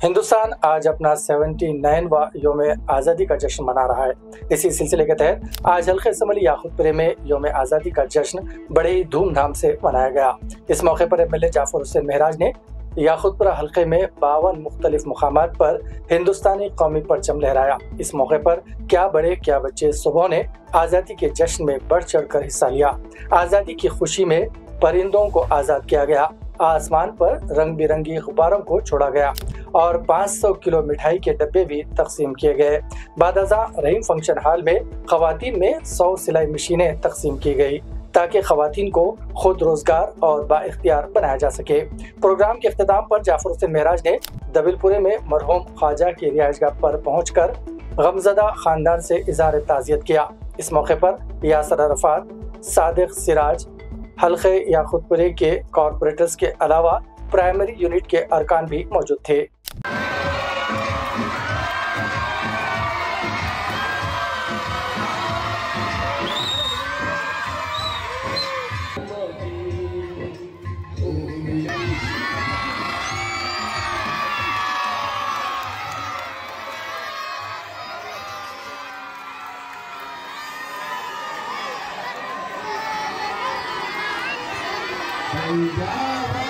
हिंदुस्तान आज अपना 79वां योम आज़ादी का जश्न मना रहा है। इसी सिलसिले के तहत आज हल्के समली याकुतपुरे में योम आज़ादी का जश्न बड़े ही धूमधाम से मनाया गया। इस मौके पर एमएलए जाफर हुसैन महराज ने याकुतपुरा हल्के में 52 मुख्तलिफ मुकामात पर हिंदुस्तानी कौमी परचम लहराया। इस मौके पर क्या बड़े क्या बच्चे सुबह ने आज़ादी के जश्न में बढ़ चढ़ कर हिस्सा लिया। आज़ादी की खुशी में परिंदों को आज़ाद किया गया, आसमान पर रंग बिरंगी गुब्बारों को छोड़ा गया और 500 किलो मिठाई के डब्बे भी तकसीम किए गए। बादअज़ां रहीम फंक्शन हॉल में खवातीन में 100 सिलाई मशीनें तकसीम की गई ताकि खवातीन को खुद रोजगार और बाइख्तियार बनाया जा सके। प्रोग्राम के इख्तिताम पर जाफर हुसैन महराज ने दबिलपुरे में मरहूम ख्वाजा की रिहाइशगाह पर पहुंचकर गमज़दा खानदान से इज़हार ताज़ियत किया। इस मौके पर यासर अरफात, सादिक सिराज, हल्के याकुतपुरे के कॉरपोरेटर्स के अलावा प्राइमरी यूनिट के अरकान भी मौजूद थे। पंजाब